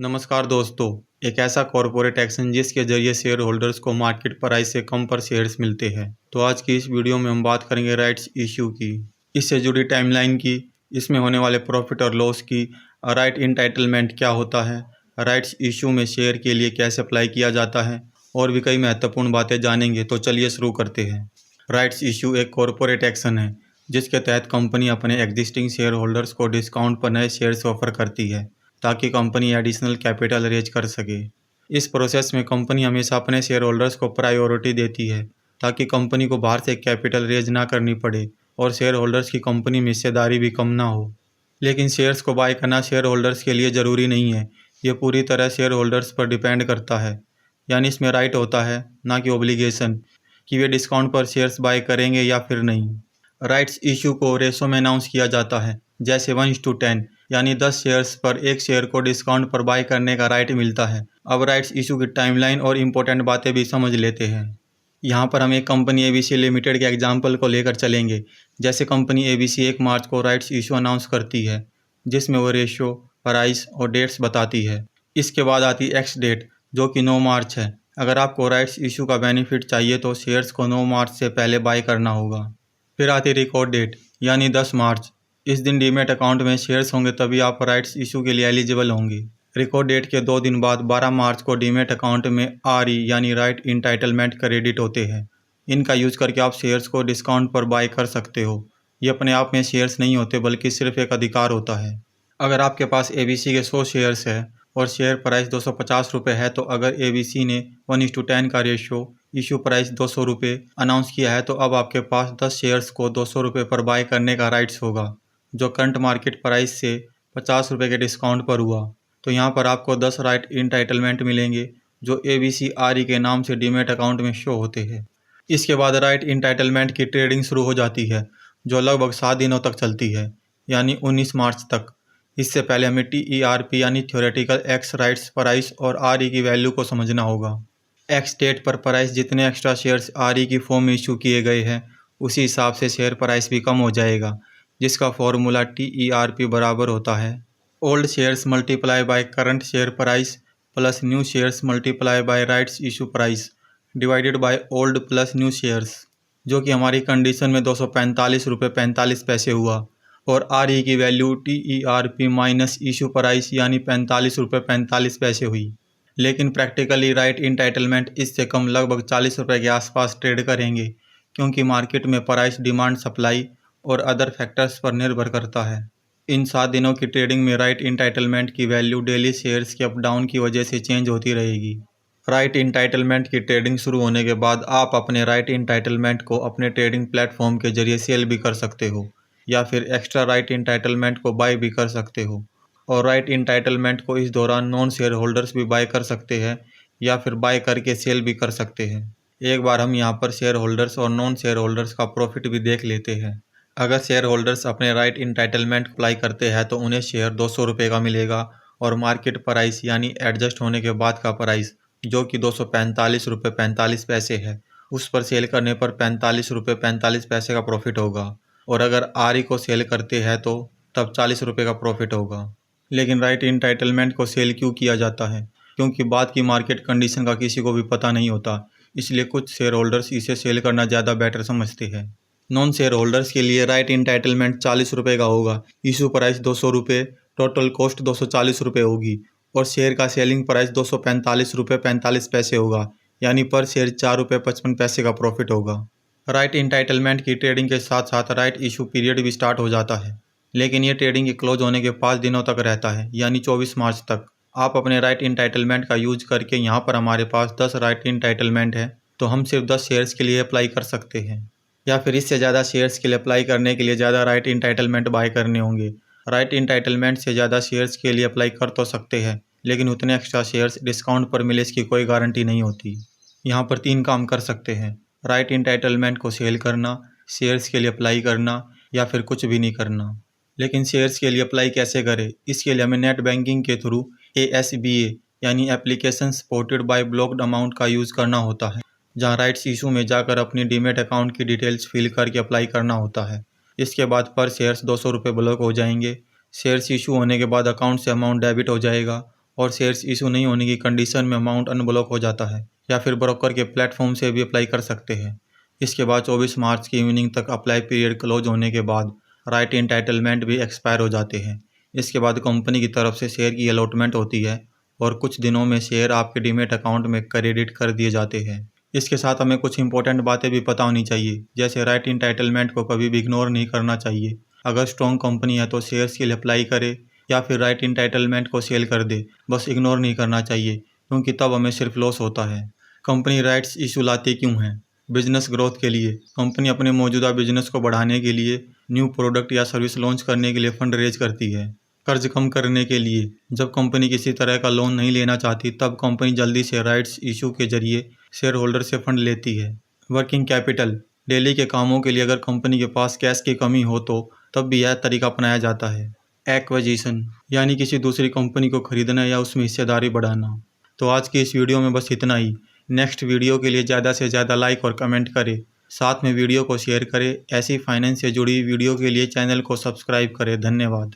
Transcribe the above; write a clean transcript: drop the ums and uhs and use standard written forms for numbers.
नमस्कार दोस्तों। एक ऐसा कॉरपोरेट एक्शन जिसके जरिए शेयर होल्डर्स को मार्केट प्राइस से कम पर शेयर्स मिलते हैं। तो आज की इस वीडियो में हम बात करेंगे राइट्स इश्यू की, इससे जुड़ी टाइमलाइन की, इसमें होने वाले प्रॉफिट और लॉस की, राइट इंटाइटलमेंट क्या होता है, राइट्स इश्यू में शेयर के लिए कैसे अप्लाई किया जाता है, और भी कई महत्वपूर्ण बातें जानेंगे। तो चलिए शुरू करते हैं। राइट्स इश्यू एक कॉरपोरेट एक्शन है जिसके तहत कंपनी अपने एग्जिस्टिंग शेयर होल्डर्स को डिस्काउंट पर नए शेयर्स ऑफर करती है ताकि कंपनी एडिशनल कैपिटल रेज कर सके। इस प्रोसेस में कंपनी हमेशा अपने शेयर होल्डर्स को प्रायोरिटी देती है ताकि कंपनी को बाहर से कैपिटल रेज ना करनी पड़े और शेयर होल्डर्स की कंपनी में हिस्सेदारी भी कम ना हो। लेकिन शेयर्स को बाय करना शेयर होल्डर्स के लिए ज़रूरी नहीं है। ये पूरी तरह शेयर होल्डर्स पर डिपेंड करता है। यानी इसमें राइट होता है, ना कि ओब्लिगेशन, कि वे डिस्काउंट पर शेयर्स बाय करेंगे या फिर नहीं। राइट्स इशू को रेशो में अनाउंस किया जाता है, जैसे 1:10, यानी 10 शेयर्स पर एक शेयर को डिस्काउंट पर बाय करने का राइट मिलता है। अब राइट्स इशू की टाइमलाइन और इम्पोर्टेंट बातें भी समझ लेते हैं। यहाँ पर हम एक कंपनी एबीसी लिमिटेड के एग्जाम्पल को लेकर चलेंगे। जैसे कंपनी एबीसी 1 मार्च को राइट्स इशू अनाउंस करती है, जिसमें वो रेशियो, प्राइस और डेट्स बताती है। इसके बाद आती है एक्स डेट, जो कि 9 मार्च है। अगर आपको राइट्स इशू का बेनिफिट चाहिए तो शेयर्स को 9 मार्च से पहले बाय करना होगा। फिर आती रिकॉर्ड डेट, यानी 10 मार्च। इस दिन डीमेट अकाउंट में शेयर्स होंगे तभी आप राइट्स इशू के लिए एलिजिबल होंगे। रिकॉर्ड डेट के 2 दिन बाद 12 मार्च को डीमेट अकाउंट में आरई यानी राइट इंटाइटलमेंट क्रेडिट होते हैं। इनका यूज करके आप शेयर्स को डिस्काउंट पर बाय कर सकते हो। ये अपने आप में शेयर्स नहीं होते बल्कि सिर्फ एक अधिकार होता है। अगर आपके पास एबीसी के 100 शेयर्स है और शेयर प्राइस 250 रुपये है, तो अगर एबीसी ने 1:10 का रेशियो इशू प्राइस 200 रुपये अनाउंस किया है, तो अब आपके पास 10 शेयर्स को 200 रुपये पर बाय करने का राइट्स होगा, जो करंट मार्केट प्राइस से 50 रुपये के डिस्काउंट पर हुआ। तो यहाँ पर आपको 10 राइट इंटाइटलमेंट मिलेंगे जो एबीसी आरई के नाम से डीमेट अकाउंट में शो होते हैं। इसके बाद राइट इंटाइटलमेंट की ट्रेडिंग शुरू हो जाती है, जो लगभग 7 दिनों तक चलती है, यानी 19 मार्च तक। इससे पहले हमें टीईआरपी यानी थ्योरेटिकल एक्स राइट्स प्राइस और आरई की वैल्यू को समझना होगा। एक्स डेट पर प्राइस जितने एक्स्ट्रा शेयर्स आरई की फॉर्म में इशू किए गए हैं, उसी हिसाब से शेयर प्राइस भी कम हो जाएगा, जिसका फॉर्मूला टीईआरपी बराबर होता है old shares multiply by current share price plus new shares multiply by rights issue price divided by old plus new shares, जो कि हमारी कंडीशन में 245 रुपये 45 पैसे हुआ। और आर ई की वैल्यू टीईआरपी माइनस इशू प्राइस यानी 45 रुपये 45 पैसे हुई। लेकिन प्रैक्टिकली राइट इंटाइटलमेंट इससे कम, लगभग 40 रुपये के आसपास ट्रेड करेंगे, क्योंकि मार्केट में प्राइस, डिमांड, सप्लाई और अदर फैक्टर्स पर निर्भर करता है। इन 7 दिनों की ट्रेडिंग में राइट इंटाइटलमेंट की वैल्यू डेली शेयर्स के अप डाउन की वजह से चेंज होती रहेगी। राइट इंटाइटलमेंट की ट्रेडिंग शुरू होने के बाद आप अपने राइट इंटाइटलमेंट को अपने ट्रेडिंग प्लेटफॉर्म के जरिए सेल भी कर सकते हो, या फिर एक्स्ट्रा राइट इंटाइटलमेंट को बाय भी कर सकते हो। और राइट इंटाइटलमेंट को इस दौरान नॉन शेयर होल्डर्स भी बाय कर सकते हैं, या फिर बाय करके सेल भी कर सकते हैं। एक बार हम यहाँ पर शेयर होल्डर्स और नॉन शेयर होल्डर्स का प्रॉफिट भी देख लेते हैं। अगर शेयर होल्डर्स अपने राइट इंटाइटलमेंट अप्लाई करते हैं तो उन्हें शेयर 200 रुपये का मिलेगा, और मार्केट प्राइस यानी एडजस्ट होने के बाद का प्राइस, जो कि 245 रुपये 45 पैसे है, उस पर सेल करने पर 45 रुपये 45 पैसे का प्रॉफिट होगा। और अगर आरई को सेल करते हैं तो तब 40 रुपये का प्रॉफिट होगा। लेकिन राइट इंटाइटलमेंट को सेल क्यों किया जाता है? क्योंकि बाद की मार्केट कंडीशन का किसी को भी पता नहीं होता, इसलिए कुछ शेयर होल्डर्स इसे सेल करना ज़्यादा बेटर समझते हैं। नॉन शेयर होल्डर्स के लिए राइट इंटाइटलमेंट 40 रुपये का होगा, इशू प्राइस 200 रुपये, टोटल कॉस्ट 240 रुपये होगी, और शेयर का सेलिंग प्राइस 245 रुपये 45 पैसे होगा, यानी पर शेयर 4 रुपये 55 पैसे का प्रॉफिट होगा। राइट इंटाइटलमेंट की ट्रेडिंग के साथ साथ राइट इशू पीरियड भी स्टार्ट हो जाता है, लेकिन ये ट्रेडिंग के क्लोज होने के 5 दिनों तक रहता है, यानी 24 मार्च तक। आप अपने राइट इंटाइटलमेंट का यूज करके, यहाँ पर हमारे पास 10 राइट इंटाइटलमेंट है, तो हम सिर्फ 10 शेयर्स के लिए अप्लाई कर सकते हैं, या फिर इससे ज़्यादा शेयर्स के लिए अप्लाई करने के लिए ज़्यादा राइट इंटाइटलमेंट बाय करने होंगे। राइट इंटाइटलमेंट से ज़्यादा शेयर्स के लिए अप्लाई कर तो सकते हैं, लेकिन उतने एक्स्ट्रा शेयर्स डिस्काउंट पर मिले इसकी कोई गारंटी नहीं होती। यहाँ पर 3 काम कर सकते हैं: राइट इंटाइटलमेंट को सेल करना, शेयर्स के लिए अप्लाई करना, या फिर कुछ भी नहीं करना। लेकिन शेयर्स के लिए अप्लाई कैसे करें? इसके लिए हमें नेट बैंकिंग के थ्रू ASBA यानी application supported by blocked amount का यूज़ करना होता है, जहां राइट्स इशू में जाकर अपनी डीमेट अकाउंट की डिटेल्स फिल करके अप्लाई करना होता है। इसके बाद पर शेयर्स 200 रुपये ब्लॉक हो जाएंगे। शेयर्स इशू होने के बाद अकाउंट से अमाउंट डेबिट हो जाएगा और शेयर्स इशू नहीं होने की कंडीशन में अमाउंट अनब्लॉक हो जाता है, या फिर ब्रोकर के प्लेटफॉर्म से भी अप्लाई कर सकते हैं। इसके बाद 24 मार्च की इवनिंग तक अप्लाई पीरियड क्लोज होने के बाद राइट एंटाइटलमेंट भी एक्सपायर हो जाते हैं। इसके बाद कंपनी की तरफ से शेयर की अलॉटमेंट होती है और कुछ दिनों में शेयर आपके डीमेट अकाउंट में क्रेडिट कर दिए जाते हैं। इसके साथ हमें कुछ इंपॉर्टेंट बातें भी पता होनी चाहिए, जैसे राइट एंटाइटलमेंट को कभी भी इग्नोर नहीं करना चाहिए। अगर स्ट्रॉन्ग कंपनी है तो शेयर्स के लिए अप्लाई करे या फिर राइट एंटाइटलमेंट को सेल कर दे, बस इग्नोर नहीं करना चाहिए, क्योंकि तब हमें सिर्फ लॉस होता है। कंपनी राइट्स इशू लाती क्यों है? बिजनेस ग्रोथ के लिए। कंपनी अपने मौजूदा बिजनेस को बढ़ाने के लिए, न्यू प्रोडक्ट या सर्विस लॉन्च करने के लिए फंड रेज करती है। कर्ज कम करने के लिए। जब कंपनी किसी तरह का लोन नहीं लेना चाहती तब कंपनी जल्दी से राइट्स इशू के जरिए शेयर होल्डर से फंड लेती है। Working capital. डेली के कामों के लिए अगर कंपनी के पास कैश की कमी हो तो तब भी यह तरीका अपनाया जाता है। एक्विजिशन, यानी किसी दूसरी कंपनी को खरीदना या उसमें हिस्सेदारी बढ़ाना। तो आज की इस वीडियो में बस इतना ही। नेक्स्ट वीडियो के लिए ज़्यादा से ज़्यादा लाइक और कमेंट करें, साथ में वीडियो को शेयर करें। ऐसी फाइनेंस से जुड़ी वीडियो के लिए चैनल को सब्सक्राइब करें। धन्यवाद।